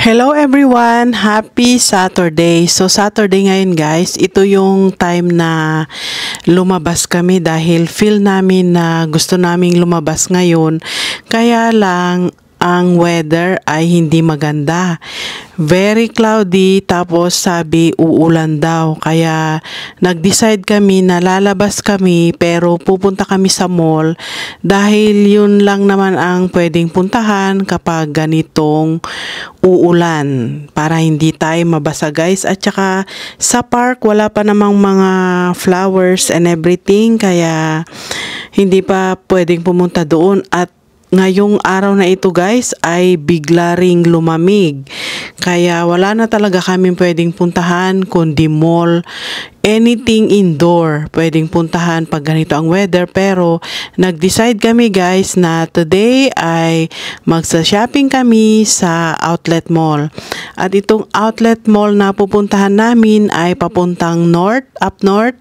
Hello everyone! Happy Saturday! So Saturday ngayon guys, ito yung time na lumabas kami dahil feel namin na gusto naming lumabas ngayon. Kaya lang ang weather ay hindi maganda. Very cloudy, tapos sabi uulan daw. Kaya nag-decide kami na lalabas kami pero pupunta kami sa mall dahil yun lang naman ang pwedeng puntahan kapag ganitong uulan para hindi tayo mabasa guys. At saka sa park wala pa namang mga flowers and everything kaya hindi pa pwedeng pumunta doon. At ngayong araw na ito guys ay bigla ring lumamig. Kaya wala na talaga kami pwedeng puntahan kundi mall. Anything indoor pwedeng puntahan pag ganito ang weather. Pero nag-decide kami guys na today ay magsa-shopping kami sa outlet mall. At itong outlet mall na pupuntahan namin ay papuntang north, up north.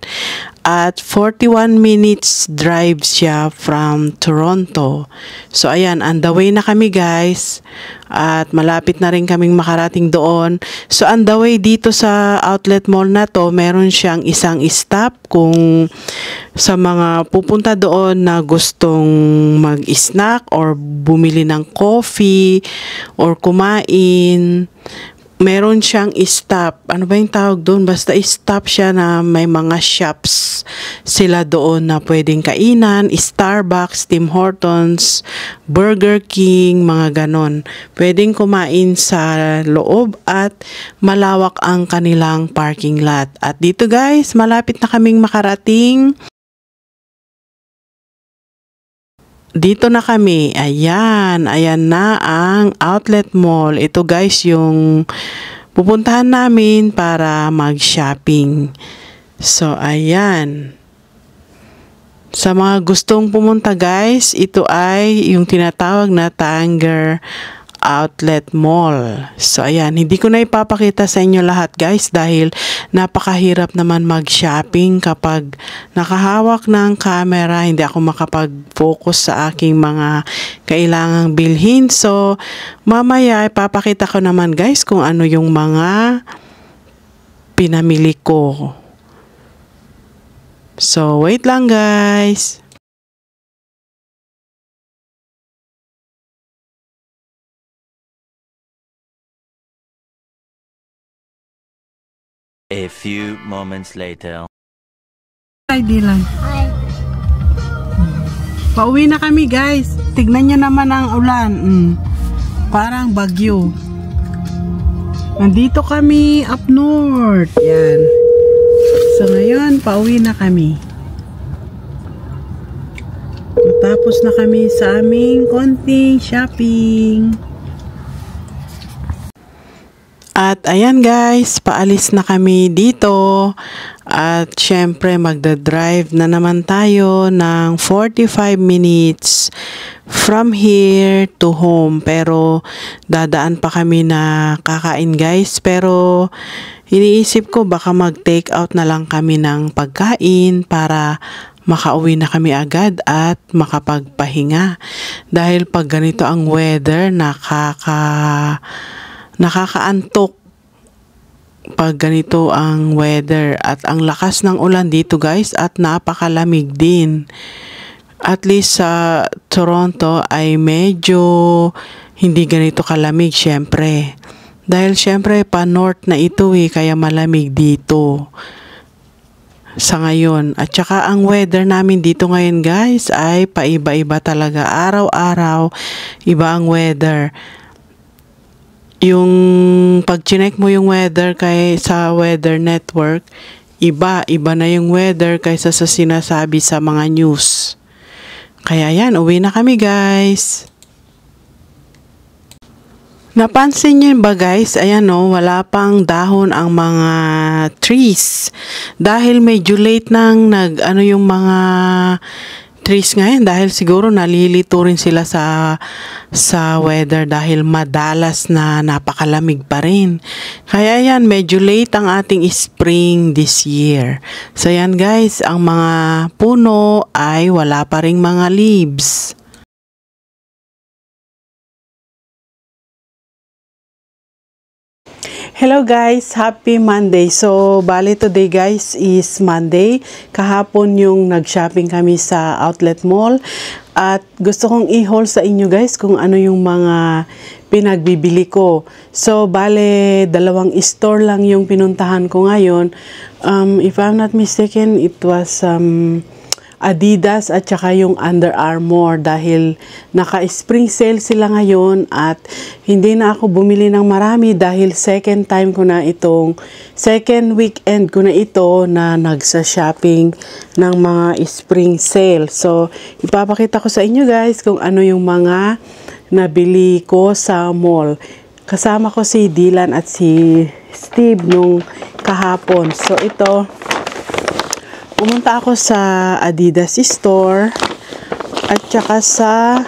At 41 minutes drive siya from Toronto. So ayan, on the way na kami guys. At malapit na rin kaming makarating doon. So on the way dito sa outlet mall na to, meron siyang isang stop kung sa mga pupunta doon na gustong mag-snack or bumili ng coffee or kumain. Meron siyang stop. Ano ba yung tawag doon? Basta stop siya na may mga shops sila doon na pwedeng kainan. Starbucks, Tim Hortons, Burger King, mga ganon. Pwedeng kumain sa loob at malawak ang kanilang parking lot. At dito guys, malapit na kaming makarating. Dito na kami. Ayan. Ayan na ang outlet mall. Ito guys yung pupuntahan namin para mag-shopping. So, ayan. Sa mga gustong pumunta guys, ito ay yung tinatawag na Tanger Outlet Mall. So, ayan. Hindi ko na ipapakita sa inyo lahat guys dahil napakahirap naman mag-shopping kapag nakahawak ng camera. Hindi ako makapag-focus sa aking mga kailangang bilhin. So, mamaya ipapakita ko naman guys kung ano yung mga pinamili ko. So, wait lang guys. A few moments later. Di lang. Pauwi na kami guys. Tignan nyo naman ang ulan. Parang bagyo. Nandito kami up north. Yan. So ngayon, pauwi na kami. Tapos na kami sa aming konting shopping. At ayan guys, paalis na kami dito. At syempre magdadrive na naman tayo ng 45 minutes from here to home. Pero dadaan pa kami na kakain guys. Pero iniisip ko baka mag-take out na lang kami ng pagkain para makauwi na kami agad at makapagpahinga. Dahil pag ganito ang weather, nakakaantok pag ganito ang weather at ang lakas ng ulan dito guys at napakalamig din. At least sa Toronto ay medyo hindi ganito kalamig syempre. Dahil syempre pa north na ito kaya malamig dito sa ngayon. At saka ang weather namin dito ngayon guys ay paiba-iba talaga. Araw-araw iba ang weather. Yung pag chinek mo yung weather sa weather network, iba na yung weather kaysa sa sinasabi sa mga news. Kaya yan, uwi na kami guys. Napansin nyo ba guys, ayan wala pang dahon ang mga trees. Dahil medyo late nang yung mga trees ngayon dahil siguro nalilito rin sila sa weather dahil madalas na napakalamig pa rin. Kaya yan, medyo late ang ating spring this year. So yan guys, ang mga puno ay wala pa ring mga leaves. Hello guys, happy Monday. So, bali today guys is Monday. Kahapon yung nag-shopping kami sa outlet mall. At gusto kong i-haul sa inyo guys kung ano yung mga pinagbibili ko. So, bale, dalawang store lang yung pinuntahan ko ngayon. If I'm not mistaken, it was Adidas at saka yung Under Armour dahil naka-spring sale sila ngayon at hindi na ako bumili ng marami dahil second weekend ko na ito na nagsa-shopping ng mga spring sale. So, ipapakita ko sa inyo guys kung ano yung mga nabili ko sa mall. Kasama ko si Dylan at si Steve nung kahapon. So, ito, pumunta ako sa Adidas store at saka sa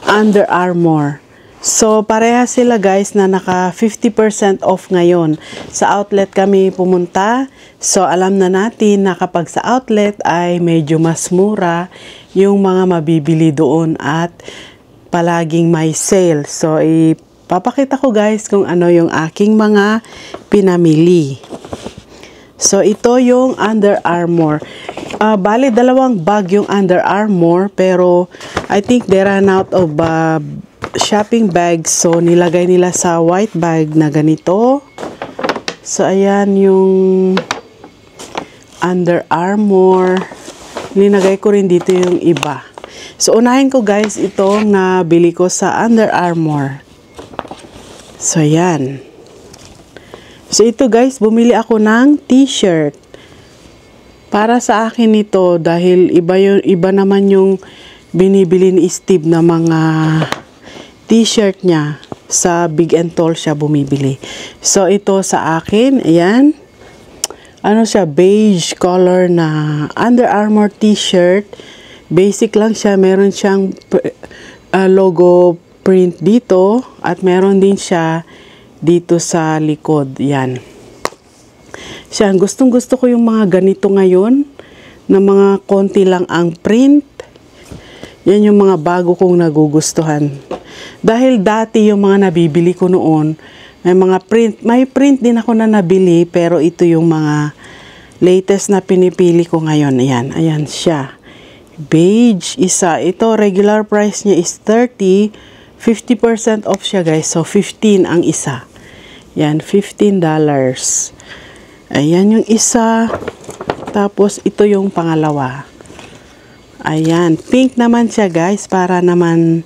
Under Armour. So, pareha sila guys na naka 50% off ngayon. Sa outlet kami pumunta. So, alam na natin na kapag sa outlet ay medyo mas mura yung mga mabibili doon at palaging may sale. So, ipapakita ko guys kung ano yung aking mga pinamili. So, ito yung Under Armour. Bali, dalawang bag yung Under Armour. Pero, I think they ran out of shopping bags. So, nilagay nila sa white bag na ganito. So, ayan yung Under Armour. Linagay ko rin dito yung iba. So, unahin ko guys itong nabili ko sa Under Armour. So, ayan. So, ito guys, bumili ako ng t-shirt. Para sa akin ito, dahil iba naman yung binibili ni Steve na mga t-shirt niya. Sa Big and Tall siya bumibili. So, ito sa akin, ayan. Ano siya, beige color na Under Armour t-shirt. Basic lang siya, meron siyang logo print dito. At meron din siya dito sa likod. Yan. Siya, gustong-gusto ko yung mga ganito ngayon na mga konti lang ang print. Yan yung mga bago kong nagugustuhan. Dahil dati yung mga nabibili ko noon, may print din ako na nabili pero ito yung mga latest na pinipili ko ngayon. Ayan, ayan siya. Beige isa. Ito regular price niya is 30. 50% off siya guys. So 15 ang isa. Yan, $15. Ayan yung isa. Tapos, ito yung pangalawa. Ayan, pink naman siya guys, para naman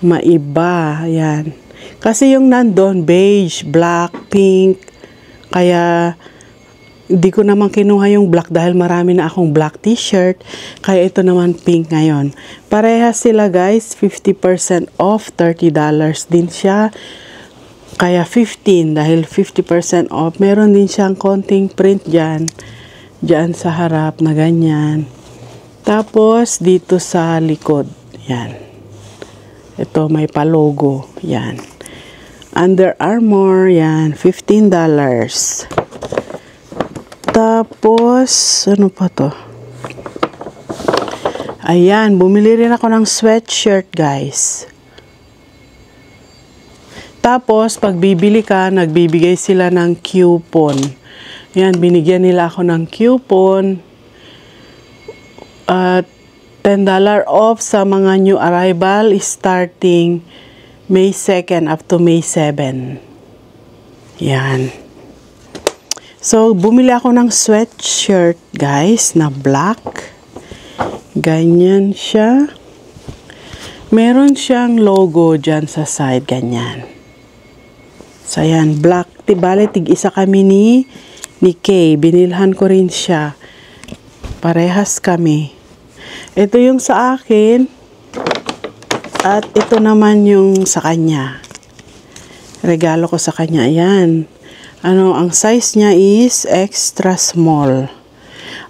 maiba. Ayan. Kasi yung nandun, beige, black, pink. Kaya, hindi ko naman kinuha yung black dahil marami na akong black t-shirt. Kaya ito naman pink ngayon. Parehas sila guys, 50% off, $30 din siya. Kaya 15 dahil 50% off. Meron din siyang konting print dyan. Dyan sa harap na ganyan. Tapos dito sa likod. Yan. Ito may palogo. Yan. Under Armour. Yan. $15. Tapos ano pa to? Ayan. Bumili rin ako ng sweatshirt guys. Tapos, pag bibili ka, nagbibigay sila ng coupon. Yan, binigyan nila ako ng coupon. At $10 off sa mga new arrival starting May 2nd up to May 7. Yan. So, bumili ako ng sweatshirt, guys, na black. Ganyan siya. Meron siyang logo dyan sa side, ganyan. So, ayan, black. Bale, tig-isa kami ni Kay. Binilhan ko rin siya. Parehas kami. Ito yung sa akin. At ito naman yung sa kanya. Regalo ko sa kanya. Ayan. Ang size niya is extra small.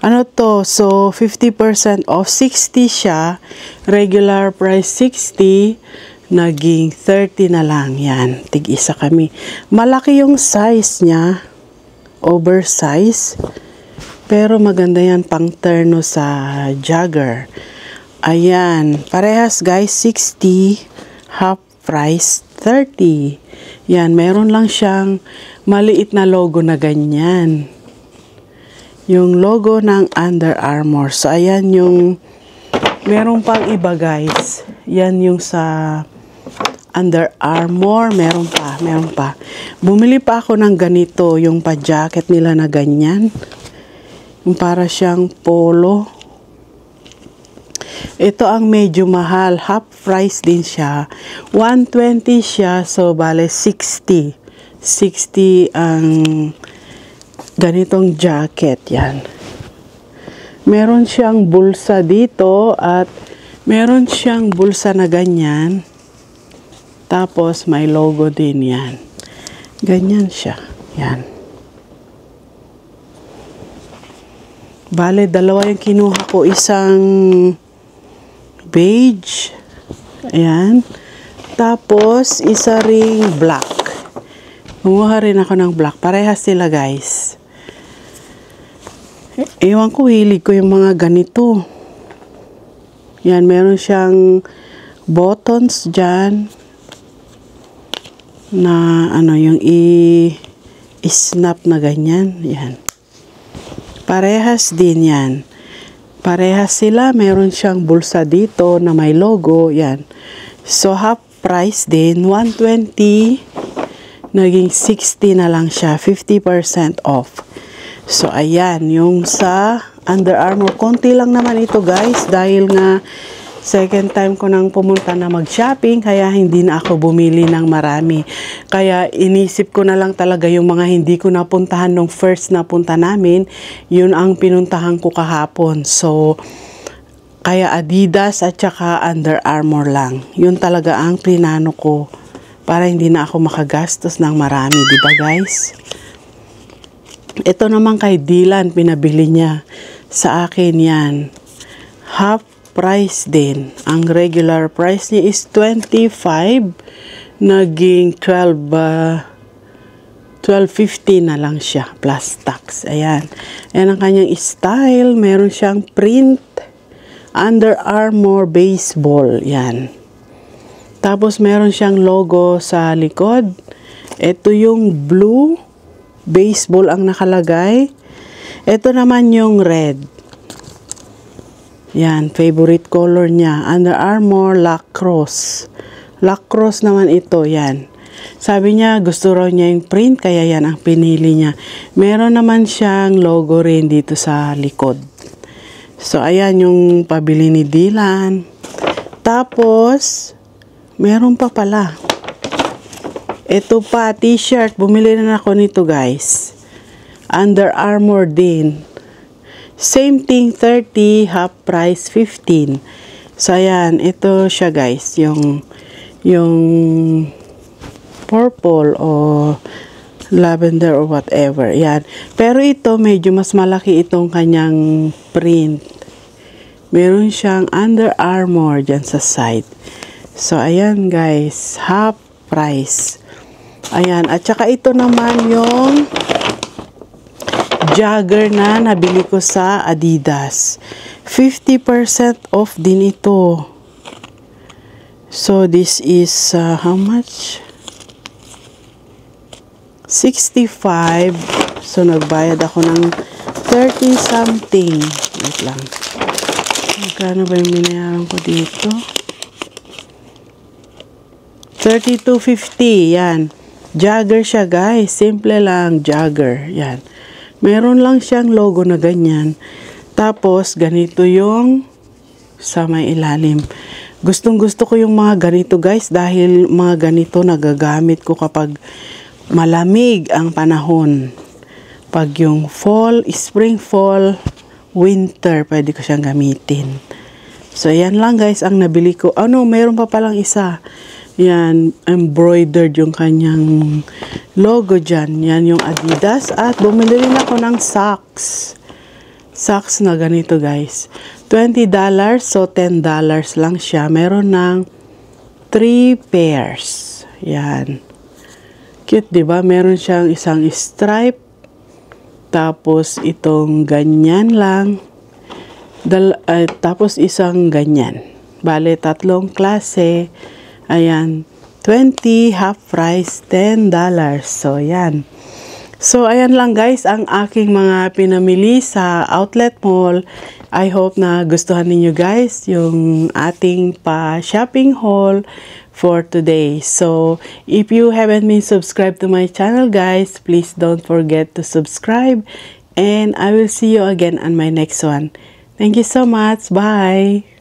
Ano to? So, 50% off. 60 siya. Regular price 60. Naging 30 na lang. Yan. Tig-isa kami. Malaki yung size niya. Oversize. Pero maganda yan pang terno sa jogger. Ayan. Parehas guys. 60. Half price 30. Yan, meron lang siyang maliit na logo na ganyan. Yung logo ng Under Armour. So, ayan yung, meron pang iba guys. Yan yung sa Under Armour. Meron pa. Bumili pa ako ng ganito, yung pa-jacket nila na ganyan. Yung para siyang polo. Ito ang medyo mahal. Half price din siya. 120 siya. So, bale 60. 60 ang ganitong jacket. Yan. Meron siyang bulsa dito at meron siyang bulsa na ganyan. Tapos, may logo din yan. Ganyan siya. Yan. Bale, dalawa yung kinuha ko. Isang beige. Ayan. Tapos, isa ring black. Kumuha rin ako ng black. Parehas sila, guys. Ewan ko, hilig ko yung mga ganito. Yan, meron siyang buttons dyan. Na, yung i-snap na ganyan. Yan. Parehas din yan. Parehas sila. Meron siyang bulsa dito na may logo. Yan. So, half price din. 120. Naging 60 na lang siya. 50% off. So, ayan. Yung sa Under Armour. Konti lang naman ito guys. Dahil nga second time ko nang pumunta na mag-shopping, kaya hindi na ako bumili ng marami. Kaya inisip ko na lang talaga yung mga hindi ko napuntahan nung first na punta namin, yun ang pinuntahan ko kahapon. So, kaya Adidas at saka Under Armour lang. Yun talaga ang plinano ko para hindi na ako makagastos ng marami, di ba guys? Ito naman kay Dylan, pinabili niya. Sa akin yan. Half price din. Ang regular price niya is 25. Naging 12.50 na lang siya. Plus tax. Ayan. Ayan ang kanyang style. Meron siyang print. Under Armour baseball. Yan. Tapos meron siyang logo sa likod. Ito yung blue. Baseball ang nakalagay. Ito naman yung red. Yan, favorite color niya. Under Armour Lacrosse. Lacrosse naman ito, yan. Sabi niya, gusto raw niya yung print, kaya yan ang pinili niya. Meron naman siyang logo rin dito sa likod. So, ayan yung pabili ni Dylan. Tapos, meron pa pala. Ito pa, t-shirt. Bumili na ako nito, guys. Under Armour din. Same thing, 30, half price, 15. So, ayan, ito siya guys, yung purple o lavender or whatever. Yan. Pero ito, medyo mas malaki itong kanyang print. Meron siyang Under Armour dyan sa side. So, ayan guys, half price. Ayan, at saka ito naman yung jogger na nabili ko sa Adidas. 50% off din ito. So, this is, how much? 65. So, nagbayad ako ng 30 something. Wait lang. Magkano ba yung binayaran ko dito? 32.50. Yan. Jogger siya, guys. Simple lang. Jogger. Yan. Meron lang siyang logo na ganyan. Tapos, ganito yung sa may ilalim. Gustong-gusto ko yung mga ganito, guys. Dahil mga ganito nagagamit ko kapag malamig ang panahon. Pag yung fall, spring, fall, winter, pwede ko siyang gamitin. So, yan lang, guys, ang nabili ko. Ano, meron pa palang isa. Yan, embroidered yung kanyang logo dyan. Yan yung Adidas. At bumili rin ako ng socks. Socks na ganito guys. $20. So, $10 lang siya. Meron ng 3 pairs. Yan. Cute, diba? Meron siyang isang stripe. Tapos, itong ganyan lang. Tapos, isang ganyan. Bale, 3 klase. Ayan, 20, half price, $10. So, yan. So, ayan lang guys ang aking mga pinamili sa outlet mall. I hope na gustuhan ninyo guys yung ating pa-shopping haul for today. So, if you haven't been subscribed to my channel guys, please don't forget to subscribe. And I will see you again on my next one. Thank you so much. Bye!